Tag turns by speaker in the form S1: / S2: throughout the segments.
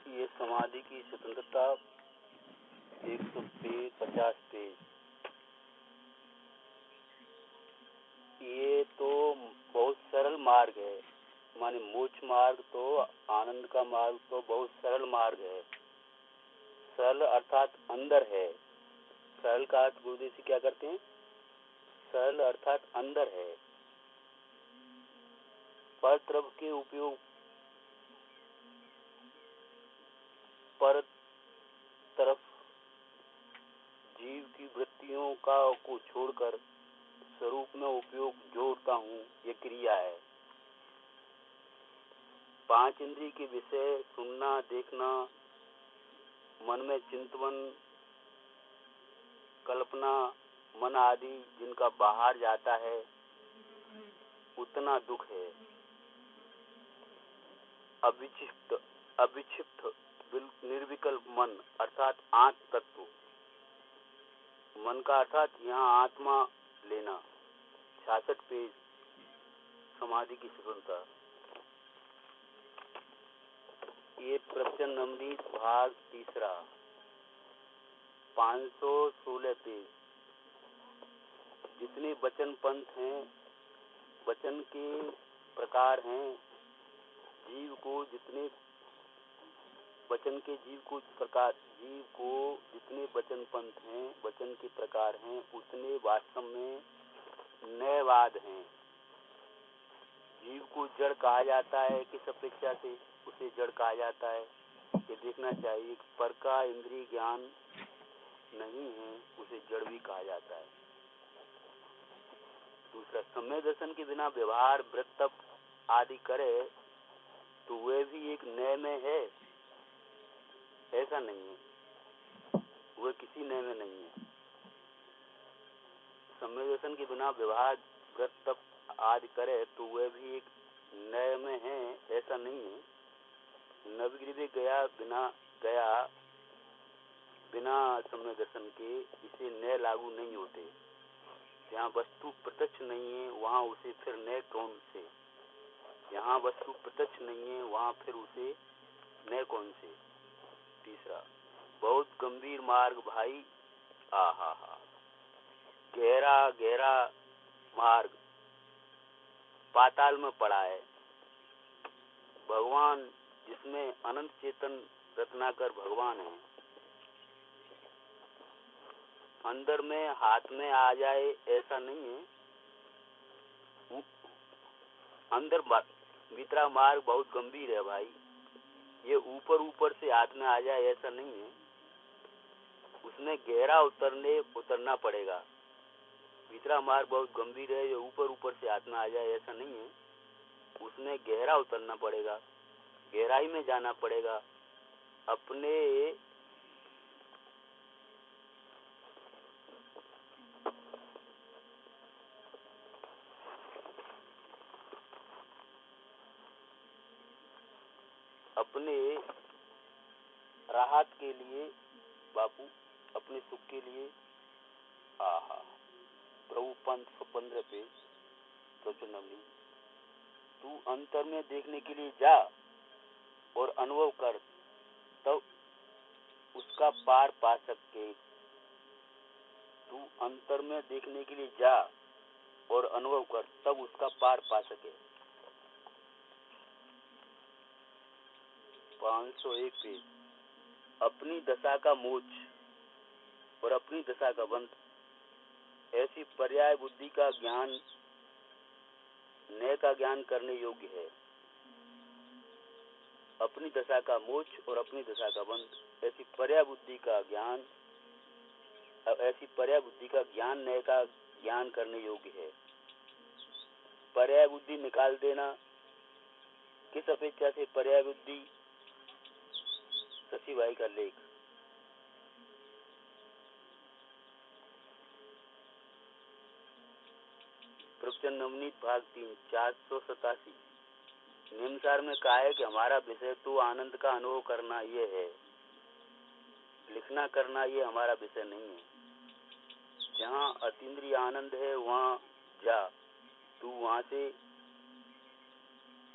S1: ये समाधि की स्वतंत्रता 150 पेज। ये तो बहुत सरल मार्ग है, माने मोक्ष मार्ग तो आनंद का मार्ग तो बहुत सरल मार्ग है। सरल अर्थात अंदर है। सरल का अर्थ गुरुदेव जी क्या करते हैं? सरल अर्थात अंदर है। पर तरफ के उपयोग पर तरफ जीव की वृत्तियों का को छोड़कर स्वरूप में उपयोग जोड़ता हूँ, ये क्रिया है। 5 इंद्रिय के विषय सुनना, देखना, मन में चिंतन, कल्पना, मन आदि जिनका बाहर जाता है उतना दुख है। अविक्षिप्त निर्विकल्प मन अर्थात आत्म तत्व, मन का अर्थात यहाँ आत्मा लेना। 66 पेज समाधि की स्वतंत्रता। ये प्रवचन नवनीत भाग 3 516 पेज। जितने वचन पंथ हैं, वचन के प्रकार हैं, जीव को जितने वचन के जीव को प्रकार, जीव को जितने वचन पंथ हैं, वचन के प्रकार हैं, उतने वास्तव में नयवाद हैं। जीव को जड़ कहा जाता है, किस अपेक्षा से उसे जड़ कहा जाता है? ये देखना चाहिए कि पर का इंद्रिय ज्ञान नहीं है, उसे जड़ भी कहा जाता है। दूसरा, सम्यक दर्शन के बिना व्यवहार वृत्त आदि करे तो वे भी एक नए में है, ऐसा नहीं है। वह किसी नए में नहीं है। सम्यक दर्शन के बिना व्यवहार वृत्त आदि करे तो वह भी एक नए में है, ऐसा नहीं है। नवगृह गया बिना सम्यक दर्शन के इसे नए लागू नहीं होते। जहाँ वस्तु प्रत्यक्ष नहीं है वहाँ उसे फिर नए कौन से? यहाँ वस्तु प्रत्यक्ष नहीं है वहाँ फिर उसे नए कौन से? तीसरा, बहुत गंभीर मार्ग भाई। हा, गहरा गहरा मार्ग पाताल में पड़ा है। भगवान जिसमें अनंत चेतन रत्नाकर भगवान है, अंदर में हाथ में आ जाए ऐसा नहीं है। अंदर भीतरा मार्ग बहुत गंभीर है भाई। ये ऊपर से हाथ में आ जाए ऐसा नहीं है। उसमें गहरा उतरना पड़ेगा। भीतरा मार्ग बहुत गंभीर है, ये ऊपर से हाथ में आ जाए ऐसा नहीं है। उसमें गहरा उतरना पड़ेगा, गहराई में जाना पड़ेगा। अपने राहत के लिए बापू, अपने सुख के लिए प्रभु 15 पेज प्रवचन नवनीत। तू अंतर में देखने के लिए जा और अनुभव कर, तब उसका पार पा सके। तू अंतर में देखने के लिए जा और अनुभव कर, तब उसका पार पा सके। 501 पेज। अपनी दशा का मोक्ष और अपनी दशा का बंध, ऐसी पर्याय बुद्धि का ज्ञान नए का ज्ञान करने योग्य है। अपनी दशा का मोक्ष और अपनी दशा का बंध, ऐसी पर्याय बुद्धि का ज्ञान नए का ज्ञान करने योग्य है। पर्याय बुद्धि निकाल देना, किस अपेक्षा से पर्याय बुद्धि? शशि भाई का लेख। प्रवचन नवनीत भाग 3 487। निम्नसार में कहा है कि हमारा विषय तो आनंद का अनुभव करना ये है, लिखना करना ये हमारा विषय नहीं है। जहाँ अतीन्द्रिय आनंद है वहाँ जा, तू वहाँ से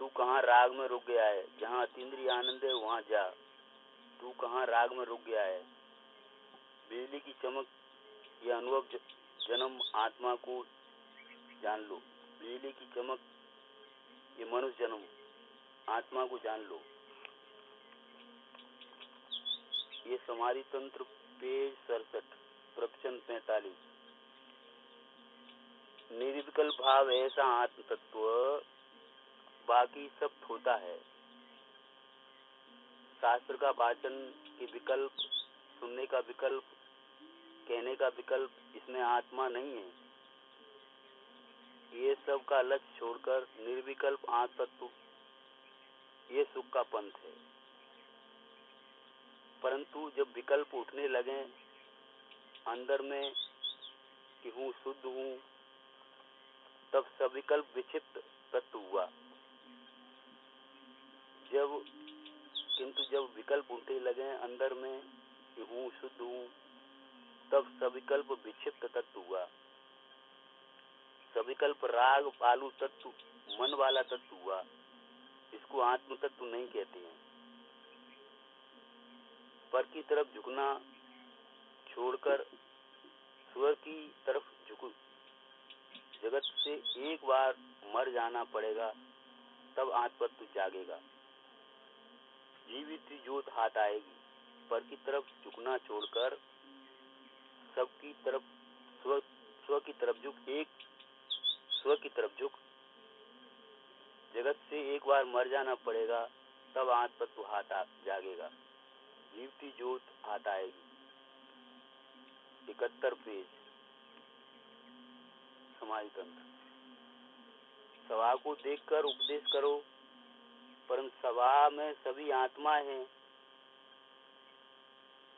S1: तू कहाँ राग में रुक गया है, जहाँ अतीन्द्रिय आनंद है वहाँ जा। तू कहाँ राग में रुक गया है। बिजली की चमक यह अनुभव जन्म आत्मा को जान लो। बिजली की चमक ये मनुष्य जन्म आत्मा को जान लो। ये समाधि तंत्र पेज 67 प्रवचन 45। निर्विकल्प भाव ऐसा आत्म तत्व बाकी सब होता है। शास्त्र का वाचन के विकल्प, सुनने का विकल्प, कहने का विकल्प, इसमें आत्मा नहीं है। ये सब का लक्ष्य छोड़कर निर्विकल्प आत्म तत्व ये सुख का पंथ है। परंतु जब विकल्प उठने लगे अंदर में कि हूँ शुद्ध हूँ, तब सविकल्प विक्षिप्त तत्व हुआ। किंतु जब विकल्प उठने लगे अंदर में कि हूँ शुद्ध हूँ, तब सविकल्प विक्षिप्त तत्व हुआ। सविकल्प राग आलू तत्व, मन वाला तत्व हुआ। इसको आत्म तत्व नहीं कहते हैं। पर की तरफ झुकना छोड़कर स्वर की तरफ झुको। जगत से एक बार मर जाना पड़ेगा, तब आत्म तत्व जागेगा। जीवित ज्योत हाथ आएगी। पर की तरफ झुकना छोड़कर सबकी तरफ स्व की तरफ झुक। एक स्व की तरफ झुक। जगत से एक बार मर जाना पड़ेगा, तब आत्म तत्व हाथ जागेगा। जीवती ज्योत हाथ आएगी। 71 पेज समाधि तंत्र। सभा को देखकर उपदेश करो, परंतु सभा में सभी आत्मा है।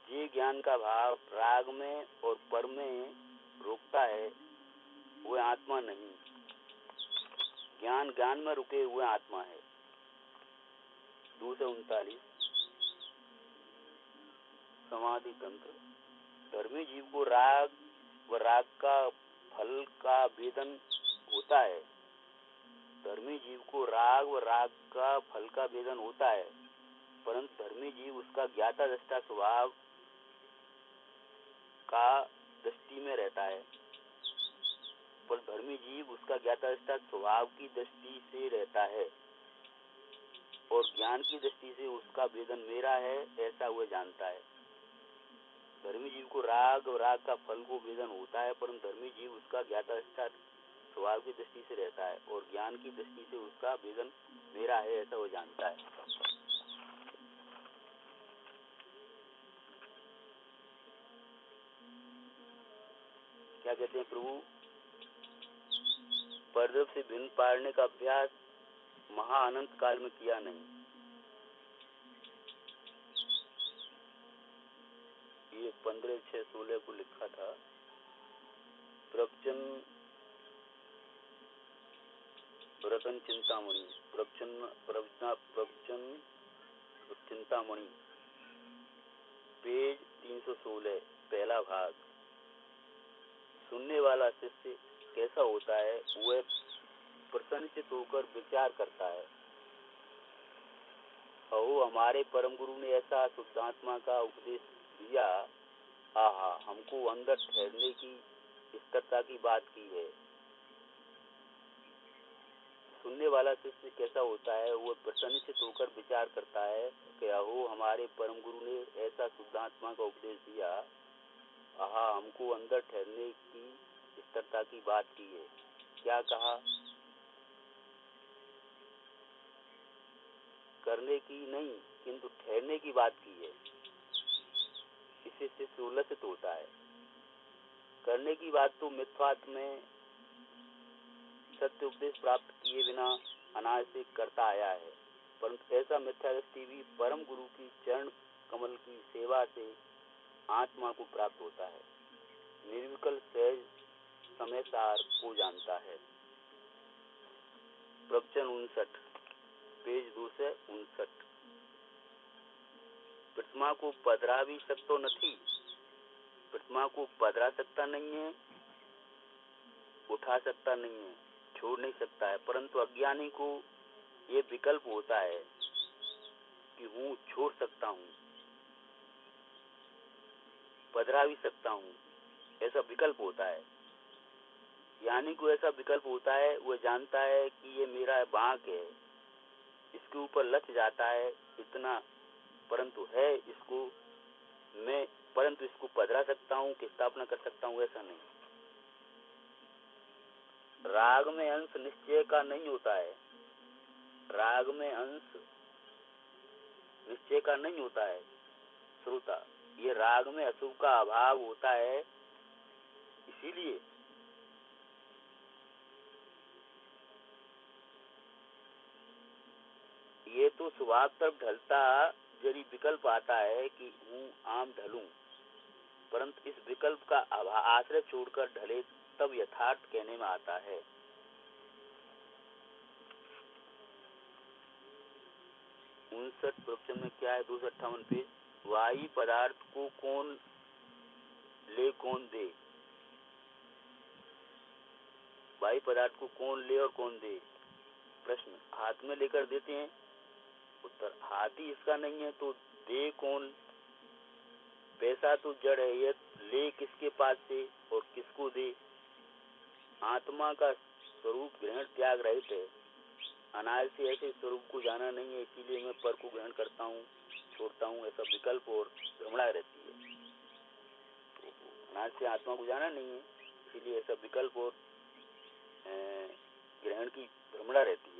S1: ये ज्ञान का भाव राग में और पर में रोकता है, वह आत्मा नहीं। ज्ञान में रुके हुए आत्मा है। 239 समाधि तंत्र। धर्मी जीव को राग व राग का फल का वेदन होता है। धर्मी जीव को राग व राग का फल का वेदन होता है, परंतु धर्मी जीव उसका ज्ञाता दृष्टा स्वभाव का दृष्टि में रहता है। पर धर्मी जीव उसका ज्ञाता दृष्टा स्वभाव की दृष्टि से रहता है और ज्ञान की दृष्टि से उसका वेदन मेरा है ऐसा वह जानता है। धर्मी जीव को राग और राग का फल को वेदन होता है, परंतु धर्मी जीव उसका ज्ञाता दृष्टा स्वभाव की दृष्टि से रहता है और ज्ञान की दृष्टि से उसका वेदन मेरा है ऐसा वो जानता है। क्या कहते हैं प्रभु? परदप से भिन्न पाड़ने का अभ्यास महाअनंत काल में किया नहीं। ये 15/6/16 को लिखा था। प्रवचन रतन चिंतामणि, प्रवचन चिंतामणि पेज 316 पहला भाग। सुनने वाला शिष्य कैसा होता है? वह प्रसन्नचित होकर विचार करता है, अहो हमारे परम गुरु ने ऐसा शुद्धात्मा का उपदेश दिया। आहा, हमको अंदर ठहरने की स्थिरता की बात की है। सुनने वाला शिष्य कैसा होता है? वह प्रसन्नचित होकर विचार करता है कि अहो हमारे परम गुरु ने ऐसा शुद्धात्मा का उपदेश दिया। आहा, हमको अंदर ठहरने की स्थिरता की बात की है। क्या कहा? करने की नहीं, किंतु ठहरने की बात की है। इससे शिष्य उल्लसित होता है। करने की बात तो मिथ्यात्व में सत्य उपदेश प्राप्त किए बिना अनाज से करता आया है, परंतु ऐसा मिथ्या दृष्टि भी परम गुरु की चरण कमल की सेवा से आत्मा को प्राप्त होता है। निर्विकल्प सहज समय सार को जानता है। प्रवचन 59 पेज 259। प्रतिमा को पधरा भी सकतो नहीं। प्रतिमा को पधरा सकता नहीं है, उठा सकता नहीं है, छोड़ नहीं सकता है, परंतु अज्ञानी को ये विकल्प होता है कि हूँ छोड़ सकता हूँ, पधरा भी सकता हूँ, ऐसा विकल्प होता है। यानी कोई ऐसा विकल्प होता है, वो जानता है कि ये मेरा बांक है, इसके ऊपर लच जाता है इतना, परंतु है इसको मैं, परंतु इसको पधरा सकता हूँ कि स्थापना कर सकता हूँ, ऐसा नहीं। राग में अंश निश्चय का नहीं होता है, राग में अंश निश्चय का नहीं होता है श्रोता, ये राग में अशुभ का अभाव होता है। इसीलिए ये तो स्वभाव तरफ ढलता जरी विकल्प आता है कि हूँ आम ढलूं, परंतु इस विकल्प का आश्रय छोड़कर ढले तब यथार्थ कहने में आता है। 59 प्रवचन में क्या है, 258 पेज, वाही पदार्थ को कौन ले कौन दे, वाही पदार्थ को कौन ले और कौन दे। प्रश्न, हाथ में लेकर देते हैं, उत्तर हाथ ही इसका नहीं है तो दे कौन। पैसा तो जड़ है, ये ले किसके पास से और किसको दे। आत्मा का स्वरूप ग्रहण त्याग रहित है, अनाज से ऐसे स्वरूप को जाना नहीं है, इसीलिए मैं पर को ग्रहण करता हूँ छोड़ता हूँ, ऐसा विकल्प और भ्रमणा रहती है। अनाज से आत्मा को जाना नहीं है, इसीलिए ऐसा विकल्प और ग्रहण की भ्रमणा रहती है।